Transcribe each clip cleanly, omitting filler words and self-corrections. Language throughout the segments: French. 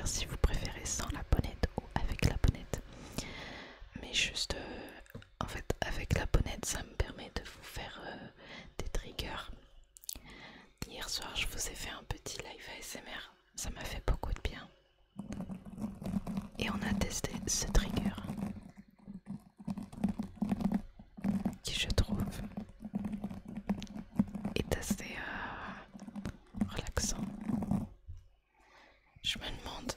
commentaires si vous préférez sans la bonnette ou avec la bonnette. Mais juste, en fait, avec la bonnette, ça me permet de vous faire des triggers. Hier soir, je vous ai fait un petit live ASMR. Ça m'a fait beaucoup de bien. Et on a testé ce trigger qui, je trouve, est assez relaxant. Je me demande,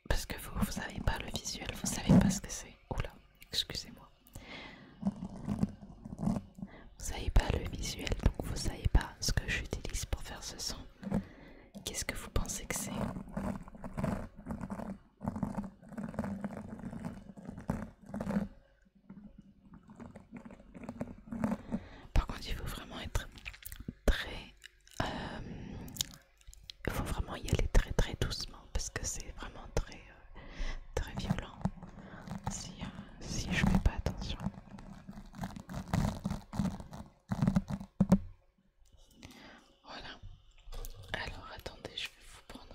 parce que vous savez pas le visuel, vous savez pas ce que c'est. Oula, excusez-moi. Vous savez pas le visuel, donc vous savez pas ce que j'utilise pour faire ce son. Qu'est-ce que vous pensez que c'est? Par contre, il faut vraiment être très... il faut vraiment y aller très très doucement parce que c'est vraiment très, très violent si je fais pas attention. Voilà. Alors attendez, je vais vous prendre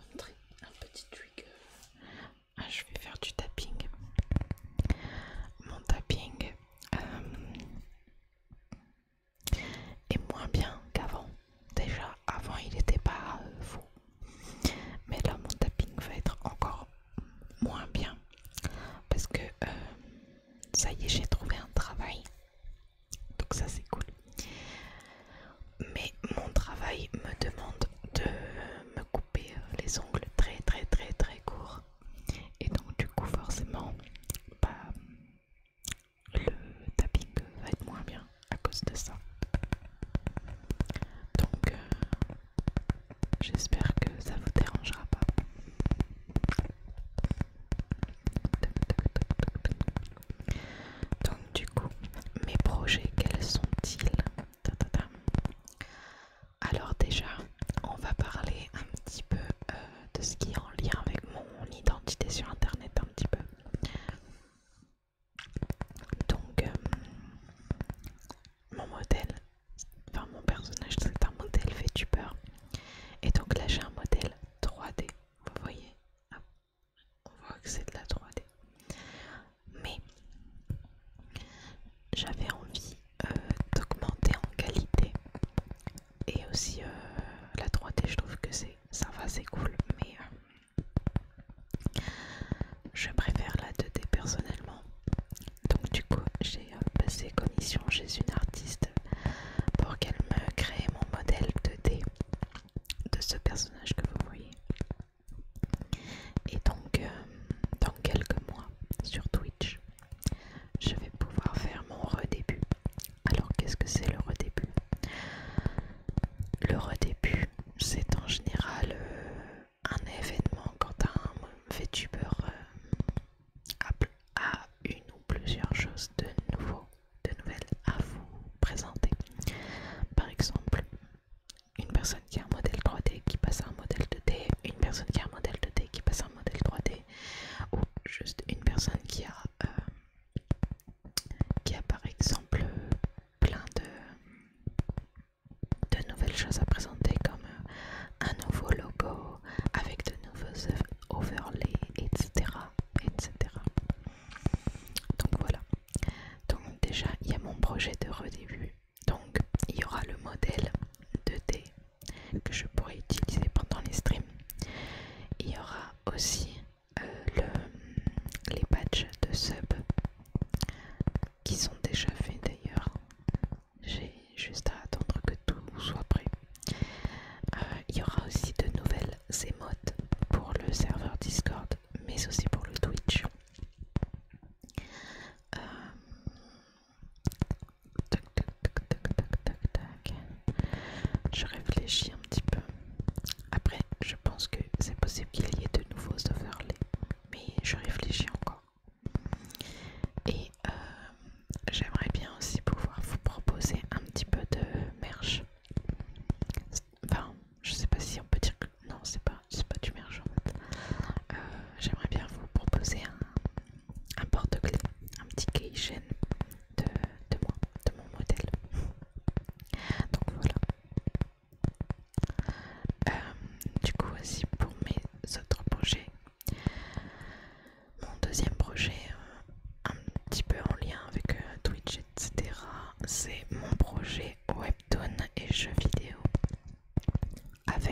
un petit trigger. Ah, je vais faire du tapping. Mon tapping est moins bien qu'avant. Déjà, avant il n'était pas fou. Mais là, mon tapping va être encore moins bien. Parce que ça y est, j'ai trouvé un travail. Donc ça, c'est cool. Mais mon travail me demande de me couper les ongles très très très très courts. Et donc du coup forcément bah, le tapping va être moins bien à cause de ça. Donc j'espère que ça vous dérangera pas. Donc du coup, mes projets, quels sont-ils? Alors déjà, on va parler un petit peu de ce qui est en lien avec mon identité sur internet un petit peu. Donc mon modèle, enfin mon personnage c'est un modèle VTuber. Et donc là j'ai un modèle 3D, vous voyez, on voit que c'est de la 3D. Mais j'avais envie d'augmenter en qualité. Et aussi la 3D, je trouve que ça va, c'est cool, mais je préfère la 2D personnellement. Donc du coup j'ai passé commission chez une artiste pour qu'elle me crée mon modèle 2D de ce personnage que vous voyez. Et donc dans quelques mois sur Twitch, je vais pouvoir faire mon redébut. Alors qu'est-ce que c'est le redébut? Le redébut, c'est en général un événement quand un VTuber a une ou plusieurs choses de nouvelles à vous présenter. Par exemple, une personne qui a un modèle 3D qui passe à un modèle 2D, une personne qui a un modèle 2D qui passe à un modèle 3D, ou juste une personne qui a par exemple plein de nouvelles choses à présenter comme un nouveau logo avec de nouveaux overlays, etc., etc. Donc voilà. Donc déjà il y a mon projet de redébut. Donc il y aura le modèle 2D que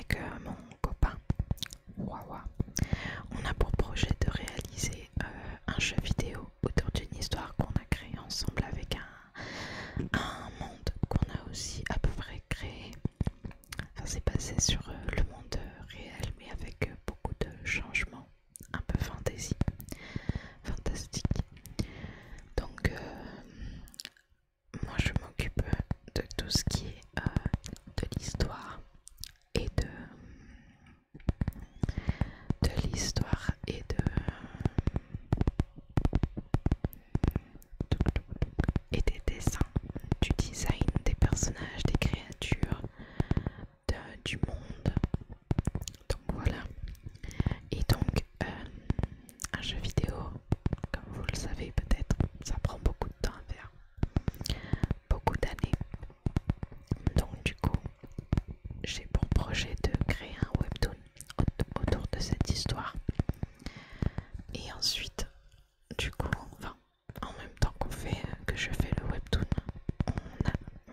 avec mon copain Wawa, on a pour projet de réaliser un jeu vidéo autour d'une histoire qu'on a créée ensemble avec un monde qu'on a aussi à peu près créé. Enfin, c'est basé sur le monde réel, mais avec beaucoup de changements, un peu fantastique. Donc, moi je m'occupe de tout ce qui est de l'histoire et et des dessins, du design des personnages, des créatures, du monde. Donc voilà. Et donc un jeu vidéo, comme vous le savez peut-être, ça prend beaucoup de temps à faire, beaucoup d'années. Donc du coup, j'ai pour projet de créer un webtoon autour de cette histoire. Et ensuite, du coup, enfin, en même temps que je fais le webtoon,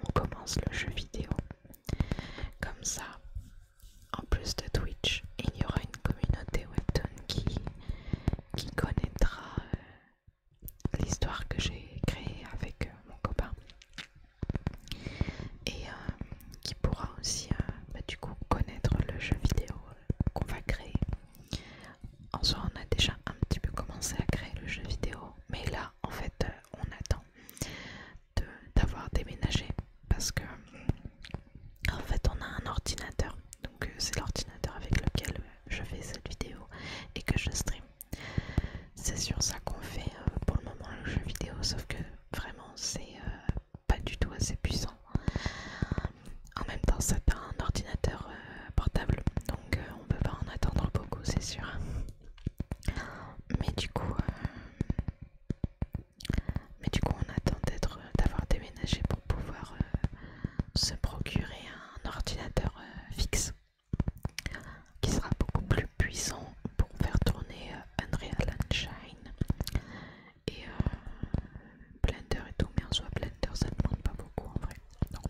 on commence le jeu vidéo. Comme ça, en plus de Twitch, il y aura une communauté webtoon qui connaîtra l'histoire que j'ai créée avec mon copain et qui pourra aussi du coup connaître le jeu vidéo qu'on va créer. En soi, on a déjà un petit peu commencé à créer le jeu vidéo, mais là en fait on attend d'avoir déménagé parce que en fait on a un ordinateur, donc c'est l'ordinateur avec lequel je fais cette vidéo et que je stream. C'est sur ça qu'on fait pour le moment le jeu vidéo, sauf que vraiment c'est pas du tout assez puissant. En même temps c'est un ordinateur portable, donc on peut pas en attendre beaucoup, c'est sûr. Mais du coup on attend d'avoir déménagé pour pouvoir se procurer un ordinateur fixe qui sera beaucoup plus puissant pour faire tourner Unreal Engine et Blender et tout, mais en soi Blender ça ne demande pas beaucoup en vrai. Donc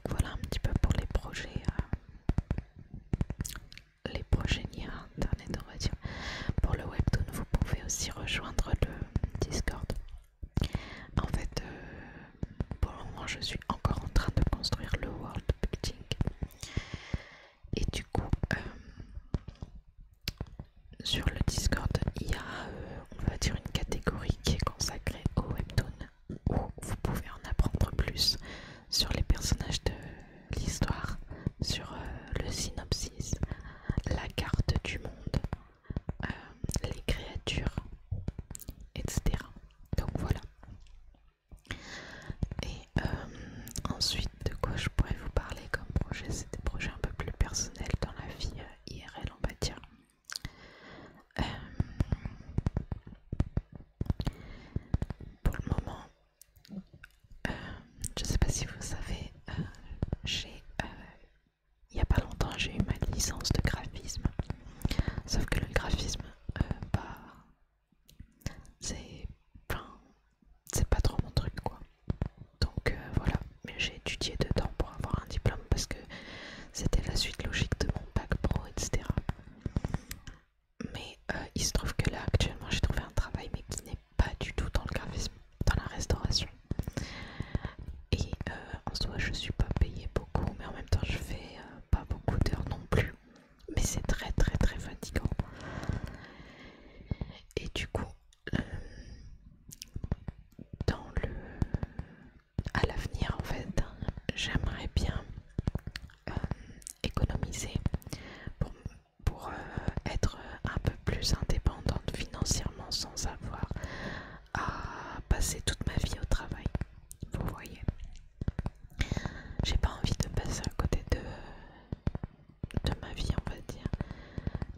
voilà un petit peu pour les projets liés à internet, on va dire. Pour le webtoon, vous pouvez aussi rejoindre le Discord. En fait, pour le moment je suis encore en train de construire le world building et du coup sur le Discord il y a on va dire une catégorie qui est consacrée au webtoon où vous pouvez en apprendre plus sur les personnages de l'histoire, sur le synopsis, la carte du monde, les créatures, etc. Donc voilà. Et ensuite, de quoi je pourrais vous parler comme projet? C'est des projets un peu plus personnels dans la vie IRL, on va dire. Pour le moment, je sais pas si vous savez, il y a pas longtemps j'ai eu ma licence de graphisme. Sauf que le graphisme, c'est pas trop mon truc quoi. Donc voilà, mais j'ai étudié dedans pour avoir un diplôme parce que c'était la suite logique de mon bac pro, etc. Mais il se trouve que là actuellement j'ai trouvé un travail mais qui n'est pas du tout dans le graphisme, dans la restauration. Et en soi je suis pas payée beaucoup, mais en même temps je fais pas beaucoup d'heures non plus. Mais c'est très très très fatigant. Et du coup, à l'avenir en fait, j'aimerais bien économiser pour être un peu plus indépendante financièrement sans avoir à passer toute ma vie au travail. Vous voyez, j'ai pas envie de passer à côté de ma vie, on va dire.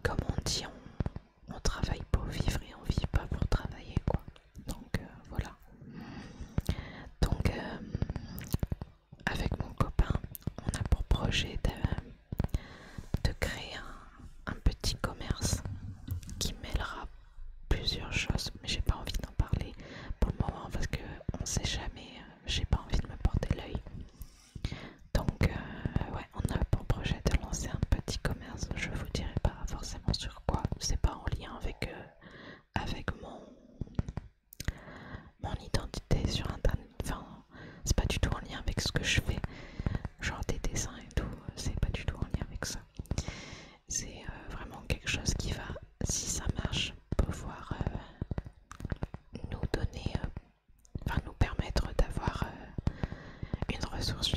Comme on dit, on travaille pour vivre et on vit pas pour travailler quoi. Donc voilà. Donc avec mon copain, on a pour projet de créer un petit commerce qui mêlera plusieurs choses, mais j'ai pas envie d'en parler pour le moment parce que on sait jamais, j'ai pas envie de me porter l'œil. Donc ouais, on a pour identité sur internet. Enfin, c'est pas du tout en lien avec ce que je fais, genre des dessins et tout, c'est pas du tout en lien avec ça. C'est vraiment quelque chose qui va, si ça marche, pouvoir nous donner, enfin nous permettre d'avoir une ressource